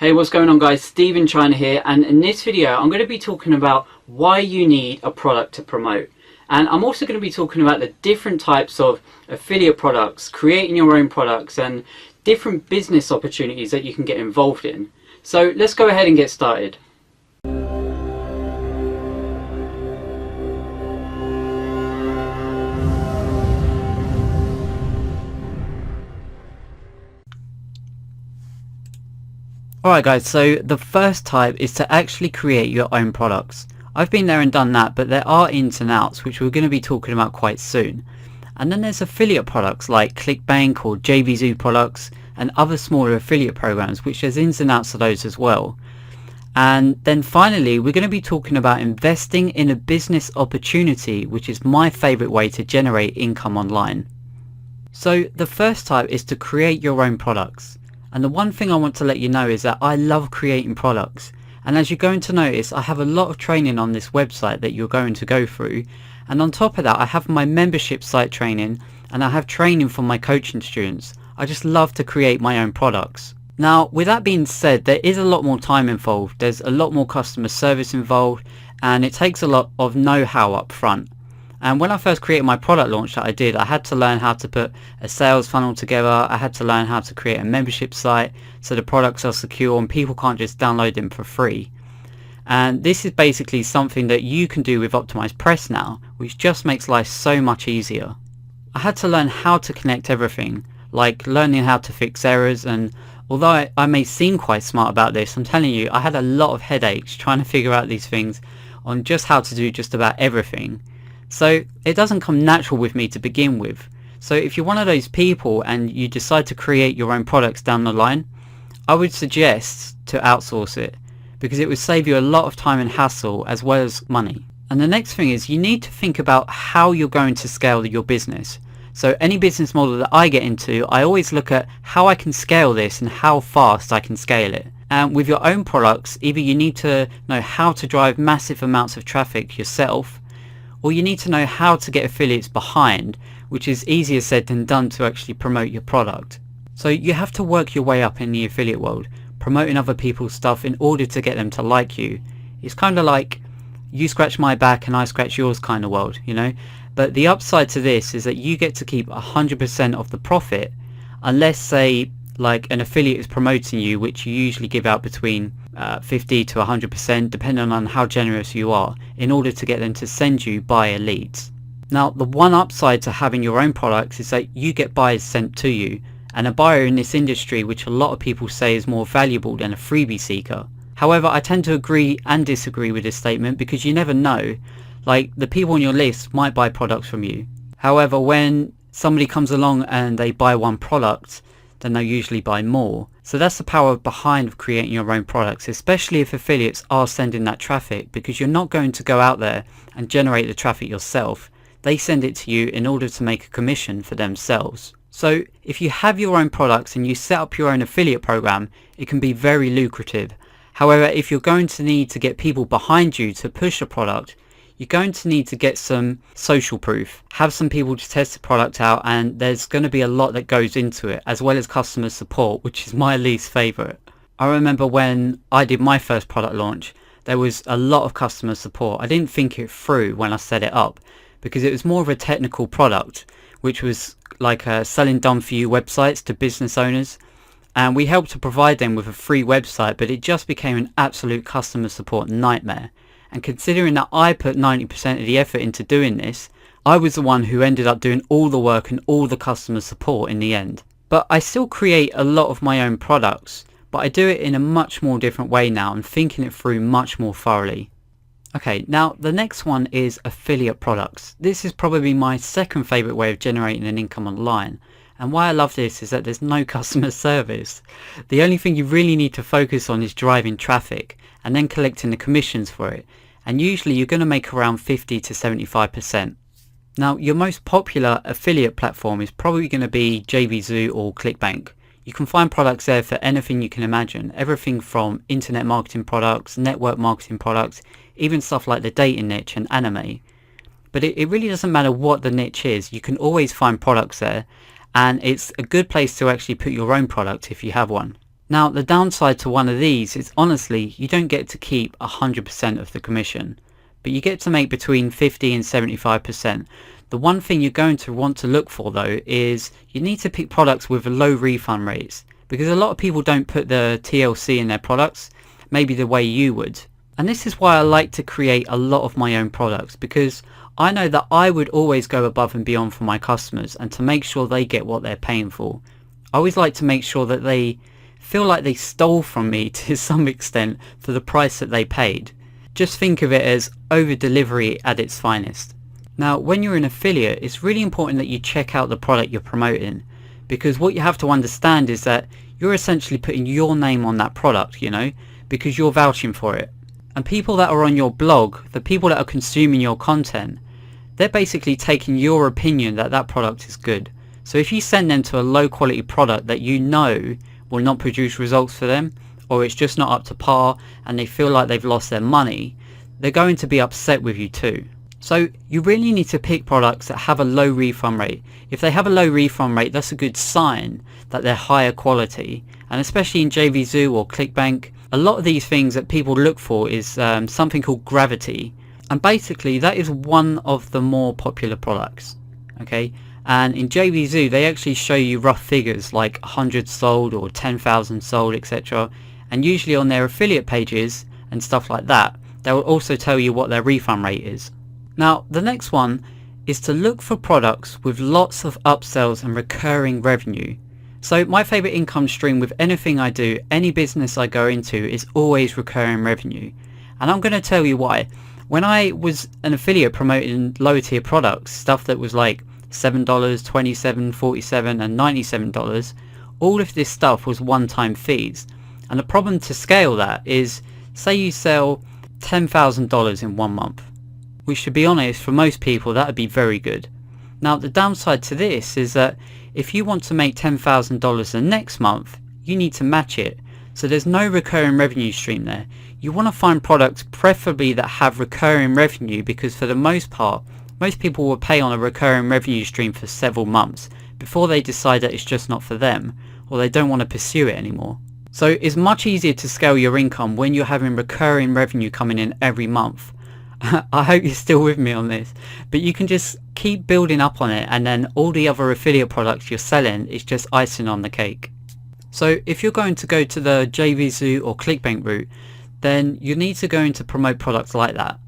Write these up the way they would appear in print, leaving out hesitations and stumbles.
Hey, what's going on guys? Steve in China here, and in this video I'm going to be talking about why you need a product to promote. And I'm also going to be talking about the different types of affiliate products, creating your own products, and different business opportunities that you can get involved in. So let's go ahead and get started. Alright guys, so the first type is to actually create your own products. I've been there and done that, but there are ins and outs which we're going to be talking about quite soon. And then there's affiliate products like ClickBank or JVZoo products and other smaller affiliate programs, which there's ins and outs of those as well. And then finally we're going to be talking about investing in a business opportunity, which is my favourite way to generate income online. So the first type is to create your own products. And the one thing I want to let you know is that I love creating products, and as you're going to notice, I have a lot of training on this website that you're going to go through, and on top of that I have my membership site training, and I have training from my coaching students. I just love to create my own products. Now with that being said, there is a lot more time involved, there's a lot more customer service involved, and it takes a lot of know-how up front. And when I first created my product launch that I did, I had to learn how to put a sales funnel together. I had to learn how to create a membership site so the products are secure and people can't just download them for free. And this is basically something that you can do with Optimized Press now, which just makes life so much easier. I had to learn how to connect everything, like learning how to fix errors, and although I may seem quite smart about this, I'm telling you, I had a lot of headaches trying to figure out these things on just how to do just about everything. So it doesn't come natural with me to begin with. So if you're one of those people and you decide to create your own products down the line, I would suggest to outsource it, because it would save you a lot of time and hassle as well as money. And the next thing is you need to think about how you're going to scale your business. So any business model that I get into, I always look at how I can scale this and how fast I can scale it. And with your own products, either you need to know how to drive massive amounts of traffic yourself, or you need to know how to get affiliates behind, which is easier said than done to actually promote your product. So you have to work your way up in the affiliate world, promoting other people's stuff in order to get them to like you. It's kind of like you scratch my back and I scratch yours kind of world, you know. But the upside to this is that you get to keep 100% of the profit, unless say like an affiliate is promoting you, which you usually give out between 50 to 100% depending on how generous you are, in order to get them to send you buyer leads. Now the one upside to having your own products is that you get buyers sent to you, and a buyer in this industry, which a lot of people say is more valuable than a freebie seeker. However, I tend to agree and disagree with this statement, because you never know, like the people on your list might buy products from you. However, when somebody comes along and they buy one product, then they'll usually buy more. So that's the power behind creating your own products, especially if affiliates are sending that traffic, because you're not going to go out there and generate the traffic yourself. They send it to you in order to make a commission for themselves. So if you have your own products and you set up your own affiliate program, it can be very lucrative. However, if you're going to need to get people behind you to push a product, you're going to need to get some social proof, have some people to test the product out, and there's going to be a lot that goes into it, as well as customer support, which is my least favourite. I remember when I did my first product launch, there was a lot of customer support. I didn't think it through when I set it up, because it was more of a technical product, which was like selling done for you websites to business owners, and we helped to provide them with a free website, but it just became an absolute customer support nightmare. And considering that I put 90% of the effort into doing this, I was the one who ended up doing all the work and all the customer support in the end. But I still create a lot of my own products, but I do it in a much more different way now and thinking it through much more thoroughly. Okay, now the next one is affiliate products. This is probably my second favourite way of generating an income online. And why I love this is that there's no customer service. The only thing you really need to focus on is driving traffic and then collecting the commissions for it. And usually you're going to make around 50 to 75%. Now your most popular affiliate platform is probably going to be JVZoo or ClickBank. You can find products there for anything you can imagine, everything from internet marketing products, network marketing products, even stuff like the dating niche and anime. But it really doesn't matter what the niche is, you can always find products there, and it's a good place to actually put your own product if you have one. Now the downside to one of these is honestly you don't get to keep 100% of the commission, but you get to make between 50 and 75%. The one thing you're going to want to look for though is you need to pick products with low refund rates, because a lot of people don't put the TLC in their products, maybe the way you would. And this is why I like to create a lot of my own products, because I know that I would always go above and beyond for my customers and to make sure they get what they're paying for. I always like to make sure that they feel like they stole from me to some extent for the price that they paid. Just think of it as over delivery at its finest. Now when you're an affiliate, it's really important that you check out the product you're promoting, because what you have to understand is that you're essentially putting your name on that product, you know, because you're vouching for it. And people that are on your blog, the people that are consuming your content, they're basically taking your opinion that that product is good. So if you send them to a low quality product that you know will not produce results for them, or it's just not up to par and they feel like they've lost their money, they're going to be upset with you too. So you really need to pick products that have a low refund rate. If they have a low refund rate, that's a good sign that they're higher quality. And especially in JVZoo or ClickBank, a lot of these things that people look for is something called gravity. And basically that is one of the more popular products. Okay, and in JVZoo they actually show you rough figures like 100 sold or 10,000 sold, etc. And usually on their affiliate pages and stuff like that, they will also tell you what their refund rate is. Now the next one is to look for products with lots of upsells and recurring revenue. So my favorite income stream with anything I do, any business I go into, is always recurring revenue. And I'm going to tell you why. When I was an affiliate promoting lower tier products, stuff that was like $7, $27, $47 and $97, all of this stuff was one-time fees. And the problem to scale that is, say you sell $10,000 in 1 month, which to be honest for most people that would be very good. Now the downside to this is that if you want to make $10,000 the next month, you need to match it. So there's no recurring revenue stream there. You want to find products preferably that have recurring revenue, because for the most part, most people will pay on a recurring revenue stream for several months before they decide that it's just not for them, or they don't want to pursue it anymore. So it's much easier to scale your income when you're having recurring revenue coming in every month. I hope you're still with me on this, but you can just keep building up on it, and then all the other affiliate products you're selling is just icing on the cake. So if you're going to go to the JVZoo or ClickBank route, then you need to go into promote products like that.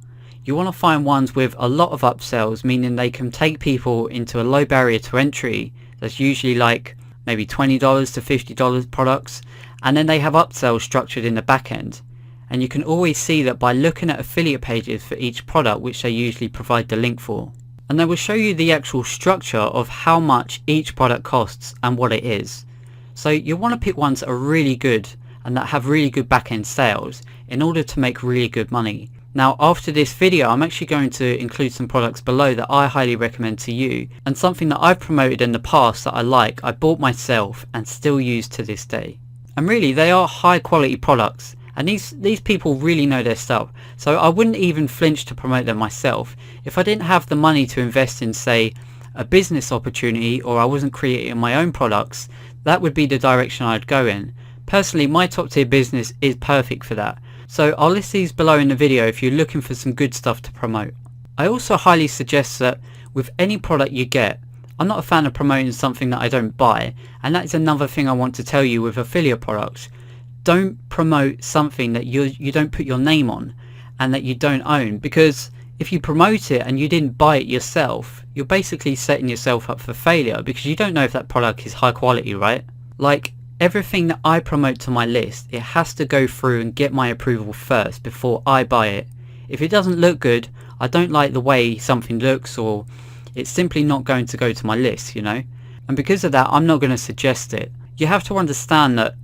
You want to find ones with a lot of upsells, meaning they can take people into a low barrier to entry. That's usually like maybe $20 to $50 products, and then they have upsells structured in the back end. And you can always see that by looking at affiliate pages for each product, which they usually provide the link for. And they will show you the actual structure of how much each product costs and what it is. So you want to pick ones that are really good and that have really good back-end sales in order to make really good money. Now after this video, I'm actually going to include some products below that I highly recommend to you, and something that I've promoted in the past that I bought myself and still use to this day. And really they are high quality products. And these people really know their stuff. So I wouldn't even flinch to promote them myself. If I didn't have the money to invest in, say, a business opportunity, or I wasn't creating my own products, that would be the direction I'd go in. Personally, my top tier business is perfect for that. So I'll list these below in the video if you're looking for some good stuff to promote. I also highly suggest that with any product you get, I'm not a fan of promoting something that I don't buy. And that is another thing I want to tell you with affiliate products. Don't promote something that you don't put your name on and that you don't own, because if you promote it and you didn't buy it yourself, you're basically setting yourself up for failure, because you don't know if that product is high quality, right? Like everything that I promote to my list, it has to go through and get my approval first before I buy it. If it doesn't look good, I don't like the way something looks, or it's simply not going to go to my list, you know? And because of that, I'm not going to suggest it. You have to understand that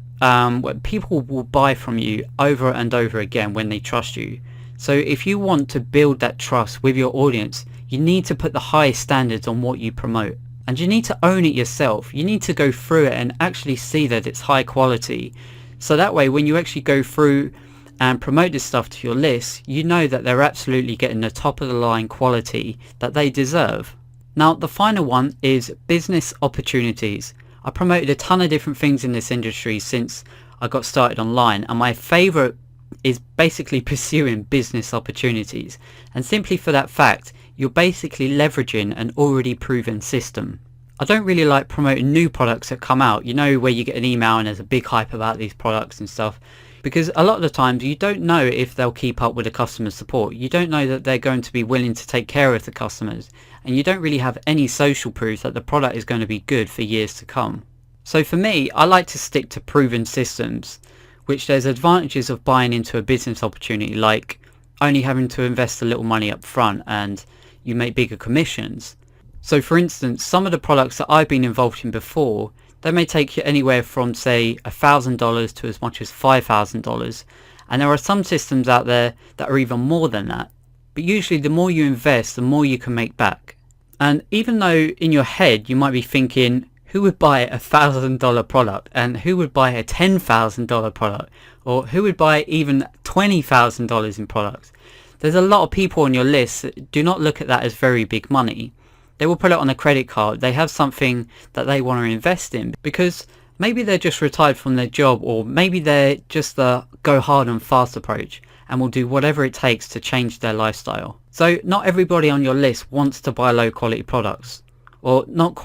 people will buy from you over and over again when they trust you. So if you want to build that trust with your audience, you need to put the highest standards on what you promote, and you need to own it yourself. You need to go through it and actually see that it's high quality, so that way when you actually go through and promote this stuff to your list, you know that they're absolutely getting the top of the line quality that they deserve. Now the final one is business opportunities. I promoted a ton of different things in this industry since I got started online, and my favorite is basically pursuing business opportunities. And simply for that fact, you're basically leveraging an already proven system. I don't really like promoting new products that come out, you know, where you get an email and there's a big hype about these products and stuff, because a lot of the times you don't know if they'll keep up with the customer support. You don't know that they're going to be willing to take care of the customers, and you don't really have any social proof that the product is going to be good for years to come. So for me, I like to stick to proven systems, which there's advantages of buying into a business opportunity, like only having to invest a little money up front and you make bigger commissions. So for instance, some of the products that I've been involved in before, they may take you anywhere from say $1,000 to as much as $5,000, and there are some systems out there that are even more than that. But usually the more you invest, the more you can make back. And even though in your head you might be thinking, who would buy a $1,000 product, and who would buy a $10,000 product, or who would buy even $20,000 in products? There's a lot of people on your list that do not look at that as very big money. They will put it on a credit card. They have something that they want to invest in because maybe they're just retired from their job, or maybe they're just the go hard and fast approach and will do whatever it takes to change their lifestyle. So not everybody on your list wants to buy low quality products, or not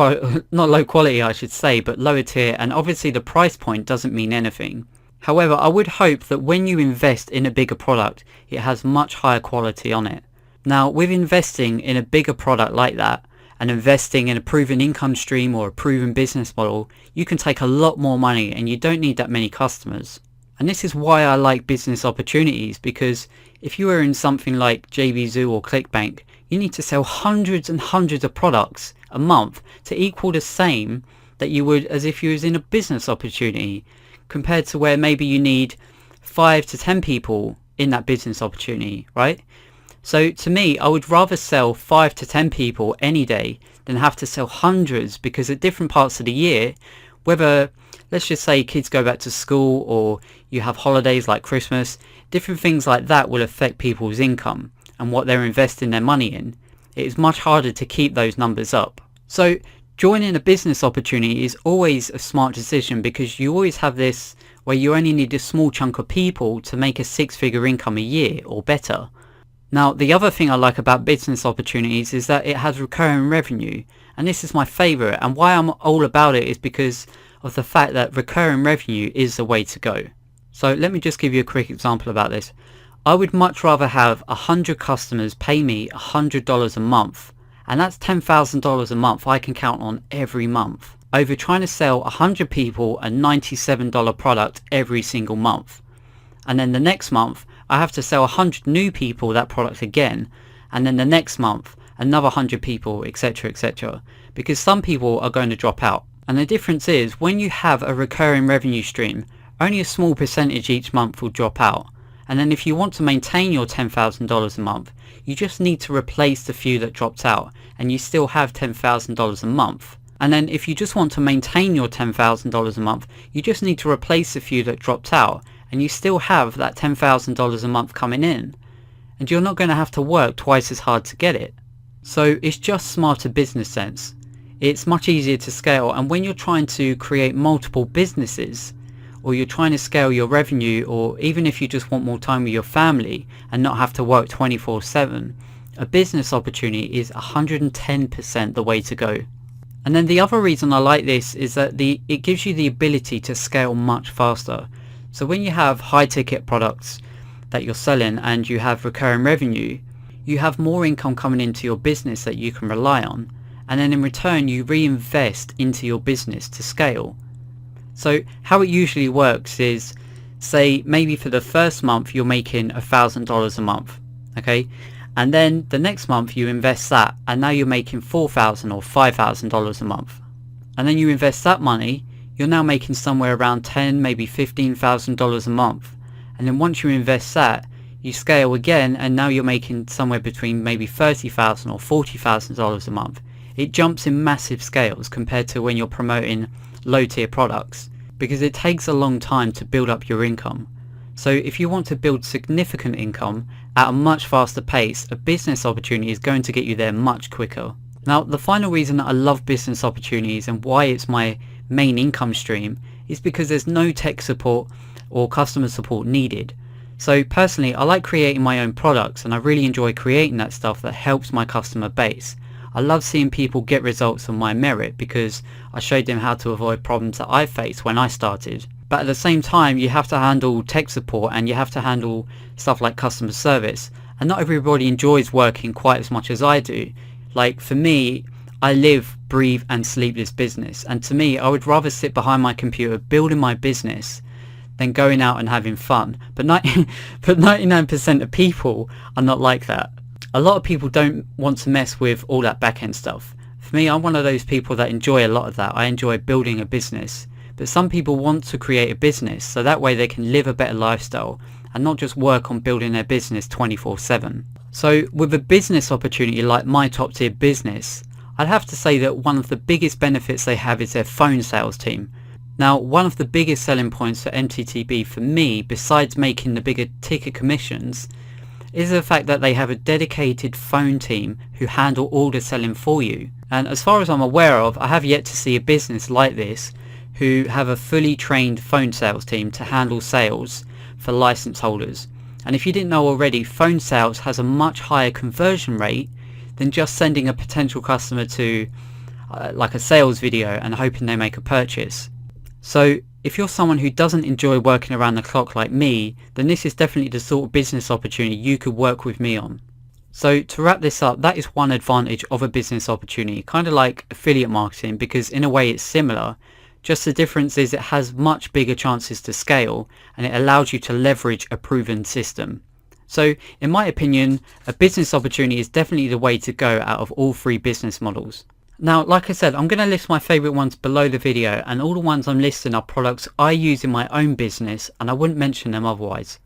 low quality I should say, but lower tier, and obviously the price point doesn't mean anything. However, I would hope that when you invest in a bigger product, it has much higher quality on it. Now, with investing in a bigger product like that, and investing in a proven income stream or a proven business model, you can take a lot more money and you don't need that many customers. And this is why I like business opportunities, because if you are in something like JVZoo or ClickBank, you need to sell hundreds and hundreds of products a month to equal the same that you would as if you was in a business opportunity, compared to where maybe you need 5 to 10 people in that business opportunity, right? So to me, I would rather sell 5 to 10 people any day than have to sell hundreds, because at different parts of the year, whether, let's just say kids go back to school or you have holidays like Christmas, different things like that will affect people's income and what they're investing their money in. It is much harder to keep those numbers up. So joining a business opportunity is always a smart decision, because you always have this where you only need a small chunk of people to make a 6-figure income a year or better. Now, the other thing I like about business opportunities is that it has recurring revenue, and this is my favorite, and why I'm all about it is because of the fact that recurring revenue is the way to go. So let me just give you a quick example about this. I would much rather have 100 customers pay me $100 a month, and that's $10,000 a month I can count on every month, over trying to sell 100 people a $97 product every single month. And then the next month I have to sell 100 new people that product again, and then the next month another 100 people, etc, etc, because some people are going to drop out. And the difference is, when you have a recurring revenue stream, only a small percentage each month will drop out, and then if you want to maintain your $10,000 a month, you just need to replace the few that dropped out and you still have $10,000 a month. And then if you just want to maintain your $10,000 a month, you just need to replace the few that dropped out and you still have that $10,000 a month coming in, and you're not going to have to work twice as hard to get it. So it's just smarter business sense. It's much easier to scale, and when you're trying to create multiple businesses, or you're trying to scale your revenue, or even if you just want more time with your family and not have to work 24/7, a business opportunity is 110% the way to go. And then the other reason I like this is that it gives you the ability to scale much faster. So when you have high ticket products that you're selling and you have recurring revenue, you have more income coming into your business that you can rely on, and then in return you reinvest into your business to scale. So how it usually works is, say maybe for the first month you're making $1,000 a month, okay, and then the next month you invest that and now you're making $4,000 or $5,000 a month, and then you invest that money, you're now making somewhere around $10,000, maybe $15,000 a month, and then once you invest that, you scale again and now you're making somewhere between maybe $30,000 or $40,000 a month. It jumps in massive scales compared to when you're promoting low tier products, because it takes a long time to build up your income. So if you want to build significant income at a much faster pace, a business opportunity is going to get you there much quicker. Now, the final reason that I love business opportunities and why it's my main income stream is because there's no tech support or customer support needed. So personally, I like creating my own products, and I really enjoy creating that stuff that helps my customer base. I love seeing people get results on my merit because I showed them how to avoid problems that I faced when I started. But at the same time, you have to handle tech support and you have to handle stuff like customer service, and not everybody enjoys working quite as much as I do. Like for me, I live, breathe and sleep this business, and to me I would rather sit behind my computer building my business than going out and having fun. But 99% of people are not like that. A lot of people don't want to mess with all that back end stuff. For me, I'm one of those people that enjoy a lot of that. I enjoy building a business. But some people want to create a business so that way they can live a better lifestyle and not just work on building their business 24/7. So with a business opportunity like my top tier business, I'd have to say that one of the biggest benefits they have is their phone sales team. Now, one of the biggest selling points for MTTB for me, besides making the bigger ticket commissions, is the fact that they have a dedicated phone team who handle all the selling for you. And as far as I'm aware of, I have yet to see a business like this who have a fully trained phone sales team to handle sales for license holders. And if you didn't know already, phone sales has a much higher conversion rate than just sending a potential customer to like a sales video and hoping they make a purchase. So if you're someone who doesn't enjoy working around the clock like me, then this is definitely the sort of business opportunity you could work with me on. So to wrap this up, that is one advantage of a business opportunity, kind of like affiliate marketing, because in a way it's similar. Just the difference is it has much bigger chances to scale, and it allows you to leverage a proven system. So in my opinion, a business opportunity is definitely the way to go out of all three business models. Now, like I said, I'm going to list my favorite ones below the video, and all the ones I'm listing are products I use in my own business, and I wouldn't mention them otherwise.